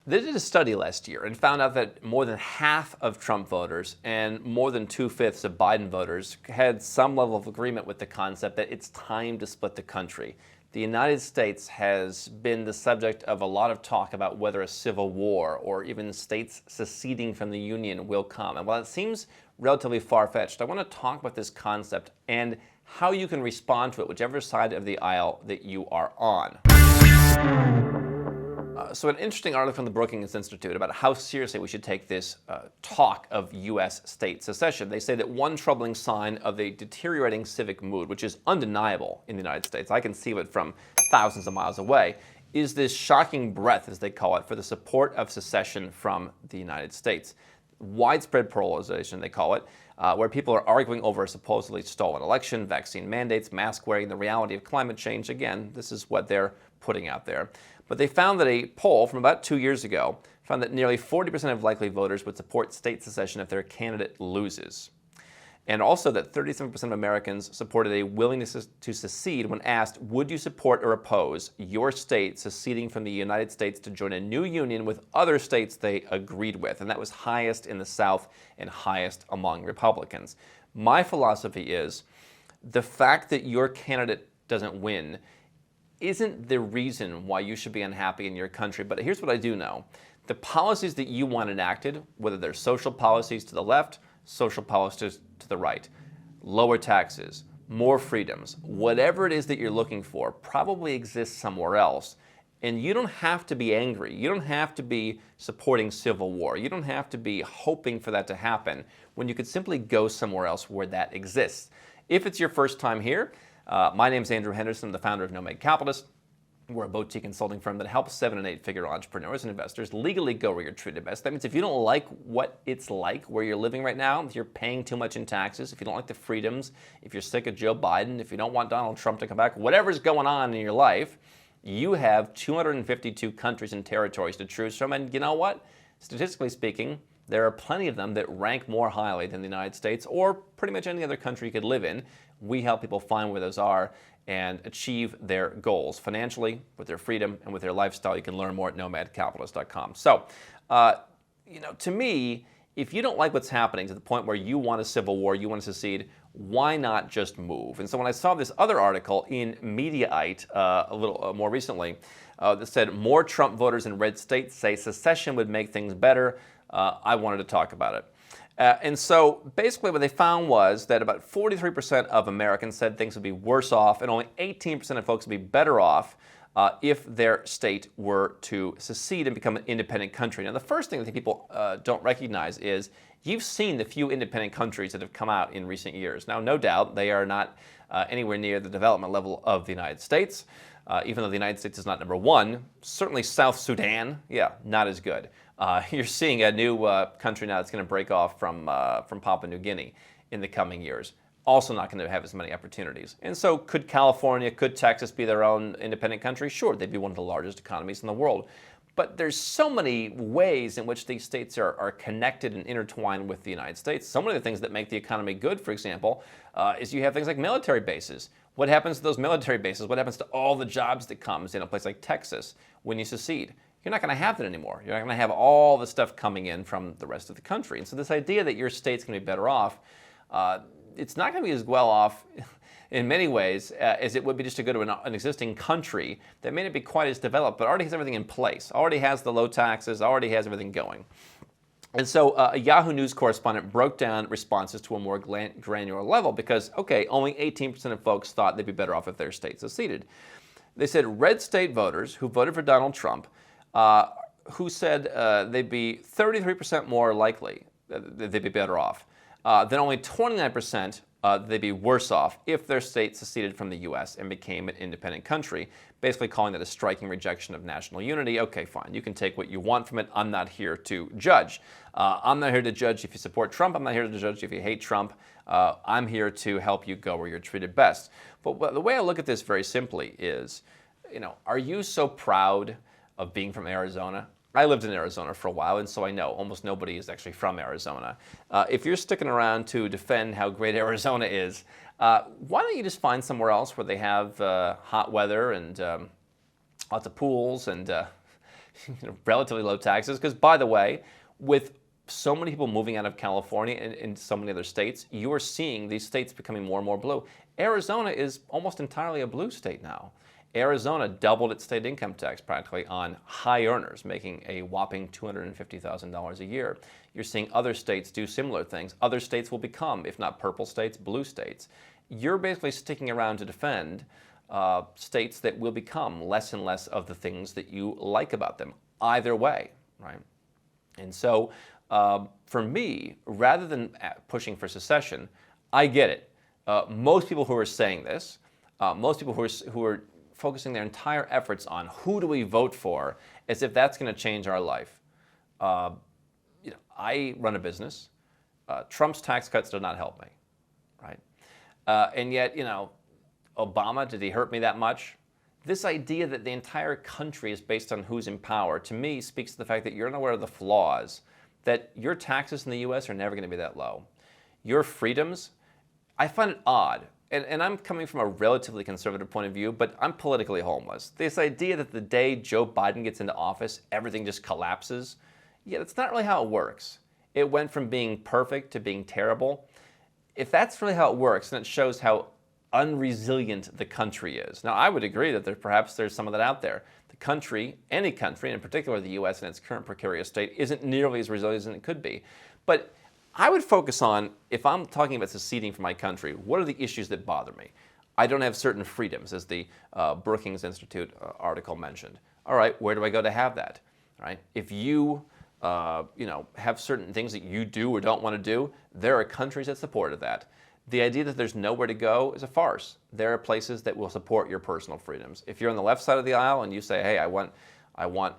They did a study last year and found out that more than half of Trump voters and more than 2/5 of Biden voters had some level of agreement with the concept that it's time to split the country. The United States has been the subject of a lot of talk about whether a civil war or even states seceding from the Union will come. And while it seems relatively far-fetched, I want to talk about this concept and how you can respond to it, whichever side of the aisle that you are on. So an interesting article from the Brookings Institute about how seriously we should take this talk of U.S. state secession. They say that one troubling sign of a deteriorating civic mood, which is undeniable in the United States, I can see it from thousands of miles away, is this shocking breadth, as they call it, for the support of secession from the United States. Widespread polarization, they call it, where people are arguing over a supposedly stolen election, vaccine mandates, mask wearing, the reality of climate change. Again, this is what they're putting out there. But they found that a poll from about 2 years ago found that nearly 40% of likely voters would support state secession if their candidate loses. And also that 37% of Americans supported a willingness to secede when asked, would you support or oppose your state seceding from the United States to join a new union with other states they agreed with? And that was highest in the South and highest among Republicans. My philosophy is the fact that your candidate doesn't win isn't the reason why you should be unhappy in your country. But here's what I do know. The policies that you want enacted, whether they're social policies to the left, social policies to the right, lower taxes, more freedoms, whatever it is that you're looking for, probably exists somewhere else. And you don't have to be angry. You don't have to be supporting civil war. You don't have to be hoping for that to happen when you could simply go somewhere else where that exists. If it's your first time here, my name is Andrew Henderson. I'm the founder of Nomad Capitalist. We're a boutique consulting firm that helps 7- and 8-figure entrepreneurs and investors legally go where you're treated best. That means if you don't like what it's like where you're living right now, if you're paying too much in taxes, if you don't like the freedoms, if you're sick of Joe Biden, if you don't want Donald Trump to come back, whatever's going on in your life, you have 252 countries and territories to choose from. And you know what? Statistically speaking, there are plenty of them that rank more highly than the United States or pretty much any other country you could live in. We help people find where those are and achieve their goals financially, with their freedom, and with their lifestyle. You can learn more at nomadcapitalist.com. So, to me, if you don't like what's happening to the point where you want a civil war, you want to secede, why not just move? And so when I saw this other article in Mediaite a little more recently that said more Trump voters in red states say secession would make things better, I wanted to talk about it. And so basically what they found was that about 43% of Americans said things would be worse off, and only 18% of folks would be better off if their state were to secede and become an independent country. Now, the first thing that people don't recognize is you've seen the few independent countries that have come out in recent years. Now, no doubt they are not anywhere near the development level of the United States, even though the United States is not number one. Certainly South Sudan, not as good. You're seeing a new country now that's going to break off from Papua New Guinea in the coming years. Also not going to have as many opportunities. And so could California, could Texas be their own independent country? Sure, they'd be one of the largest economies in the world. But there's so many ways in which these states are connected and intertwined with the United States. So many of the things that make the economy good, for example, is you have things like military bases. What happens to those military bases? What happens to all the jobs that comes in a place like Texas when you secede? You're not going to have that anymore. You're not going to have all the stuff coming in from the rest of the country. And so this idea that your state's going to be better off, it's not going to be as well off in many ways as it would be just to go to an existing country that may not be quite as developed, but already has everything in place, already has the low taxes, already has everything going. And so a Yahoo News correspondent broke down responses to a more granular level because, okay, only 18% of folks thought they'd be better off if their state seceded. They said red state voters who voted for Donald Trump who said they'd be 33% more likely that they'd be better off, then only 29% they'd be worse off if their state seceded from the U.S. and became an independent country, basically calling that a striking rejection of national unity. Okay, fine, you can take what you want from it. I'm not here to judge. I'm not here to judge if you support Trump. I'm not here to judge if you hate Trump. I'm here to help you go where you're treated best. But the way I look at this very simply is, are you so proud of being from Arizona? I lived in Arizona for a while, and so I know almost nobody is actually from Arizona. If you're sticking around to defend how great Arizona is, why don't you just find somewhere else where they have hot weather and lots of pools and relatively low taxes. Because, by the way, with so many people moving out of California and so many other states, you are seeing these states becoming more and more blue. Arizona is almost entirely a blue state now. Arizona doubled its state income tax practically on high earners, making a whopping $250,000 a year. You're seeing other states do similar things. Other states will become, if not purple states, blue states. You're basically sticking around to defend states that will become less and less of the things that you like about them, either way, right? And so, for me, rather than pushing for secession, I get it. Most people who are saying this, most people who are focusing their entire efforts on who do we vote for, as if that's going to change our life. I run a business. Trump's tax cuts did not help me, right? And yet, Obama, did he hurt me that much? This idea that the entire country is based on who's in power, to me, speaks to the fact that you're unaware of the flaws, that your taxes in the U.S. are never going to be that low. Your freedoms, I find it odd, and I'm coming from a relatively conservative point of view, but I'm politically homeless. This idea that the day Joe Biden gets into office, everything just collapses, that's not really how it works. It went from being perfect to being terrible. If that's really how it works, then it shows how unresilient the country is. Now, I would agree that perhaps there's some of that out there. The country, any country, and in particular the U.S. in its current precarious state, isn't nearly as resilient as it could be. But I would focus on, if I'm talking about seceding from my country, what are the issues that bother me? I don't have certain freedoms, as the Brookings Institute article mentioned. All right, where do I go to have that? Right? If you have certain things that you do or don't want to do, there are countries that support that. The idea that there's nowhere to go is a farce. There are places that will support your personal freedoms. If you're on the left side of the aisle and you say, hey, I want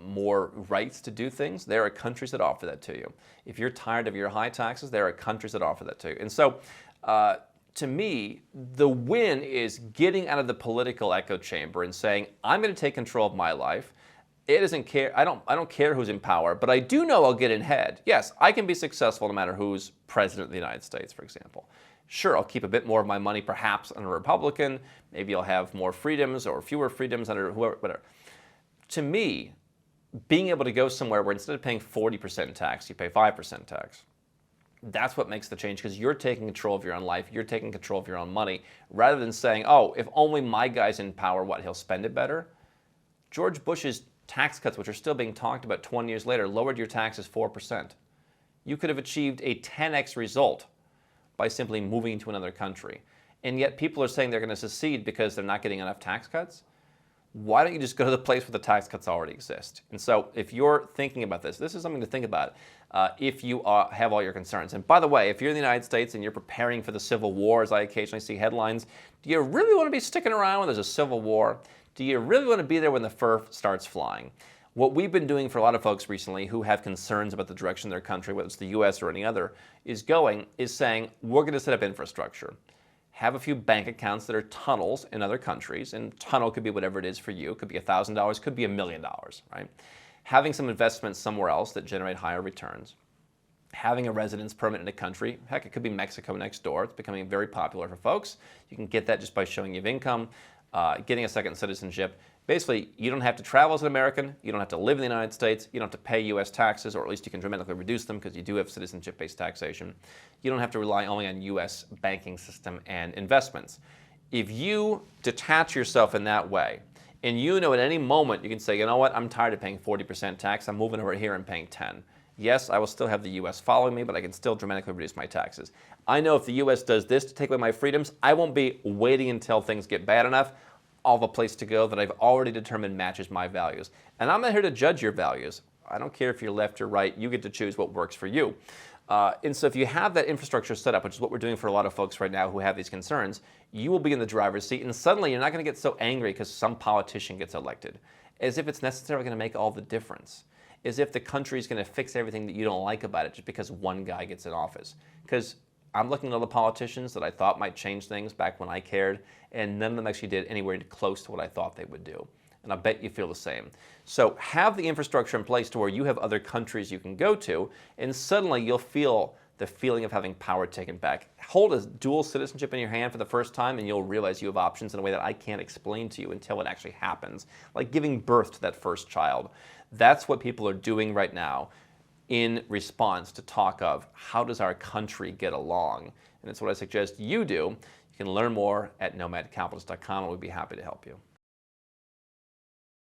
more rights to do things, there are countries that offer that to you. If you're tired of your high taxes, there are countries that offer that to you. And so, to me, the win is getting out of the political echo chamber and saying, I'm going to take control of my life. It doesn't care. I don't care who's in power, but I do know I'll get in head. Yes, I can be successful no matter who's president of the United States, for example. Sure, I'll keep a bit more of my money perhaps under a Republican. Maybe I'll have more freedoms or fewer freedoms under whoever, whatever. To me, being able to go somewhere where instead of paying 40% tax, you pay 5% tax, that's what makes the change, because you're taking control of your own life, you're taking control of your own money, rather than saying, oh, if only my guy's in power, he'll spend it better? George Bush's tax cuts, which are still being talked about 20 years later, lowered your taxes 4%. You could have achieved a 10x result by simply moving to another country. And yet people are saying they're going to secede because they're not getting enough tax cuts. Why don't you just go to the place where the tax cuts already exist? And so if you're thinking about this is something to think about if you have all your concerns. And by the way, if you're in the United States and you're preparing for the Civil War, as I occasionally see headlines, do you really want to be sticking around when there's a civil war? Do you really want to be there when the fur starts flying? What we've been doing for a lot of folks recently who have concerns about the direction of their country, whether it's the U.S. or any other, is saying, we're going to set up infrastructure. Have a few bank accounts that are tunnels in other countries, and tunnel could be whatever it is for you. It could be $1,000, could be $1 million, right? Having some investments somewhere else that generate higher returns. Having a residence permit in a country, heck, it could be Mexico next door. It's becoming very popular for folks. You can get that just by showing you have income, getting a second citizenship. Basically, you don't have to travel as an American, you don't have to live in the United States, you don't have to pay U.S. taxes, or at least you can dramatically reduce them because you do have citizenship-based taxation. You don't have to rely only on U.S. banking system and investments. If you detach yourself in that way, and at any moment you can say, you know what, I'm tired of paying 40% tax, I'm moving over here and paying 10. Yes, I will still have the U.S. following me, but I can still dramatically reduce my taxes. I know if the U.S. does this to take away my freedoms, I won't be waiting until things get bad enough. I'll have a place to go that I've already determined matches my values. And I'm not here to judge your values. I don't care if you're left or right. You get to choose what works for you. And so if you have that infrastructure set up, which is what we're doing for a lot of folks right now who have these concerns, you will be in the driver's seat. And suddenly you're not going to get so angry because some politician gets elected, as if it's necessarily going to make all the difference, as if the country is going to fix everything that you don't like about it just because one guy gets in office. Because I'm looking at all the politicians that I thought might change things back when I cared, and none of them actually did anywhere close to what I thought they would do. And I bet you feel the same. So have the infrastructure in place to where you have other countries you can go to, and suddenly you'll feel the feeling of having power taken back. Hold a dual citizenship in your hand for the first time and you'll realize you have options in a way that I can't explain to you until it actually happens. Like giving birth to that first child. That's what people are doing right now in response to talk of how does our country get along. And it's what I suggest you do. You can learn more at nomadcapitalist.com and we'd be happy to help you.